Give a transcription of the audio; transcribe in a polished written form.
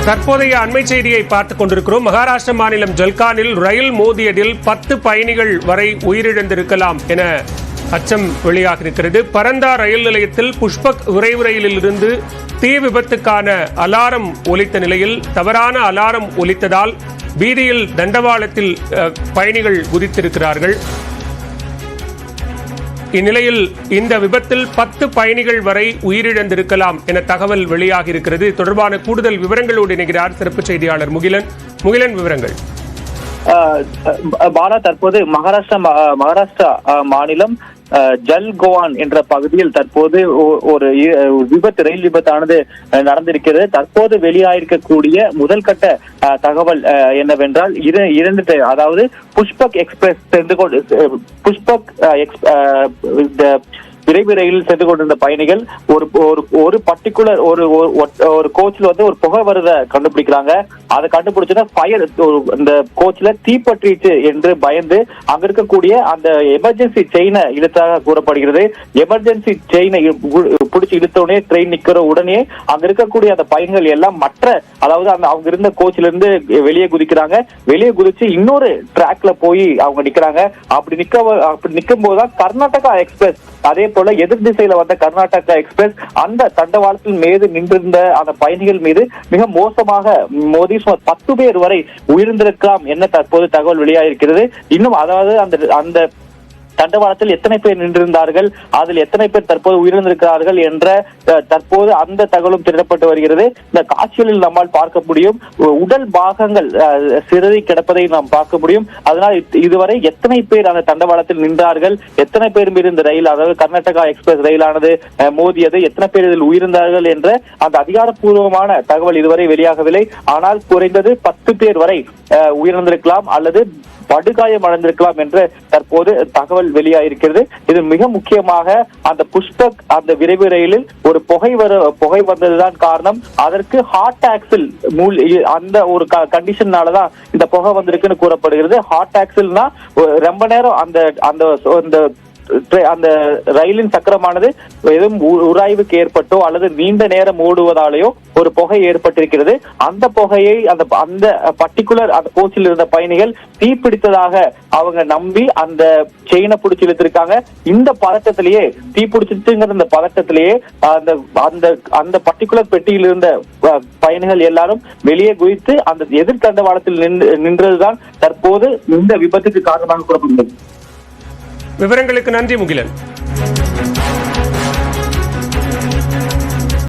தற்போதைய அண்மை செய்தியை பார்த்துக் கொண்டிருக்கிறோம். மகாராஷ்டிர மாநிலம் ஜல்கானில் ரயில் மோதியதில் 10 பயணிகள் வரை உயிரிழந்திருக்கலாம் என அச்சம் வெளியாகியிருக்கிறது. பரந்தா ரயில் நிலையத்தில் புஷ்பக் விரைவு ரயிலில் இருந்து தீ விபத்துக்கான அலாரம் ஒலித்த நிலையில் தவறான அலாரம் ஒலித்ததால் வீதியில் தண்டவாளத்தில் பயணிகள் குதித்திருக்கிறார்கள். இந்நிலையில் இந்த விபத்தில் 10 பயணிகள் வரை உயிரிழந்திருக்கலாம் என தகவல் வெளியாகி இருக்கிறது. தொடர்பான கூடுதல் விவரங்களோடு இணைகிறார் சிறப்பு செய்தியாளர் முகிலன். முகிலன், விவரங்கள். பாலா, தற்போது மகாராஷ்டிரா மாநிலம் ஜல்கோவான் என்ற பகுதியில் தற்போது ஒரு ரயில் விபத்தானது நடந்திருக்கிறது. தற்போது வெளியாயிருக்கக்கூடிய முதல் கட்ட தகவல் என்னவென்றால் அதாவது புஷ்பக் விரைவு ரயிலில் சென்று கொண்டிருந்த பயணிகள் ஒரு பர்டிகுலர் ஒரு கோச்ல ஒரு புகை வருத கண்டுபிடிக்கிறாங்க. அதை கண்டுபிடிச்சா ஃபயர் இந்த கோச்ல தீப்பற்றிச்சு என்று பயந்து அங்க இருக்கக்கூடிய அந்த எமர்ஜென்சி செயினை இழுத்தாக கூறப்படுகிறது. எமர்ஜென்சி செயினை பிடிச்சி இழுத்தோடனே ட்ரெயின் நிக்கிற உடனே அங்க இருக்கக்கூடிய அந்த பயணிகள் எல்லாம் அதாவது அவங்க இருந்த கோச்ல இருந்து வெளியே குதிக்கிறாங்க. வெளியே குதிச்சு இன்னொரு டிராக்ல போய் அவங்க நிக்கிறாங்க. அப்படி நிக்கும் போதுதான் கர்நாடகா எக்ஸ்பிரஸ், அதே போல எதிர் திசையில வந்த கர்நாடகா எக்ஸ்பிரஸ் அந்த தண்டவாளத்தில் மீது நின்றிருந்த அந்த பயணிகள் மீது மிக மோசமாக மோதி 10 பேர் வரை உயிர்ந்திருக்கலாம் என்ன தற்போது தகவல் வெளியாகிருக்கிறது. இன்னும் அதாவது அந்த தண்டவாளத்தில் எத்தனை பேர் நின்றிருந்தார்கள், அதில் எத்தனை பேர் தற்போது உயிரிழந்திருக்கிறார்கள் என்ற தற்போது அந்த தகவலும் திரட்டப்பட்டு வருகிறது. இந்த காட்சிகளில் நம்மால் பார்க்க முடியும், உடல் பாகங்கள் சிதறி கிடப்பதை நாம் பார்க்க முடியும். அதனால் இதுவரை எத்தனை பேர் அந்த தண்டவாளத்தில் நின்றார்கள், எத்தனை பேர் மீது இந்த ரயில், அதாவது கர்நாடகா எக்ஸ்பிரஸ் ரயிலானது மோதியது, எத்தனை பேர் இதில் உயிரிழந்தார்கள் என்ற அந்த அதிகாரப்பூர்வமான தகவல் இதுவரை வெளியாகவில்லை. ஆனால் குறைந்தது 10 பேர் வரை உயிரிழந்திருக்கலாம் அல்லது படுகாயம் அடைந்திருக்கலாம் என்று தற்போது தகவல் வெளியாயிருக்கிறது. இது மிக முக்கியமாக அந்த புஷ்பக் அந்த விரைவு ரயிலில் ஒரு புகை வந்ததுதான் காரணம். அதற்கு ஹார்ட் ஆக்சில் அந்த ஒரு கண்டிஷன்னாலதான் இந்த புகை வந்திருக்குன்னு கூறப்படுகிறது. ஹார்ட் ஆக்சில்னா ரொம்ப நேரம் அந்த ரயிலின் சக்கரமானது எதுவும் உராய்வுக்கு ஏற்பட்டோ அல்லது நீண்ட நேரம் ஓடுவதாலேயோ ஒரு புகை ஏற்பட்டிருக்கிறது. அந்த புகையை அந்த பர்டிகுலர் அந்த கோச்சில் இருந்த பயணிகள் தீப்பிடித்ததாக அவங்க நம்பி அந்த செயினை பிடிச்சி இழுத்திருக்காங்க. இந்த பதட்டத்திலேயே தீப்பிடிச்சிட்டுங்கிற இந்த பதட்டத்திலேயே அந்த பர்டிகுலர் பெட்டியில் இருந்த பயணிகள் எல்லாரும் வெளியே குதித்து அந்த எதிர்கண்டவாளத்தில் நின்றதுதான் தற்போது இந்த விபத்துக்கு காரணமாக கூறப்படுகிறது. விவரங்களுக்கு நன்றி முகிலன்.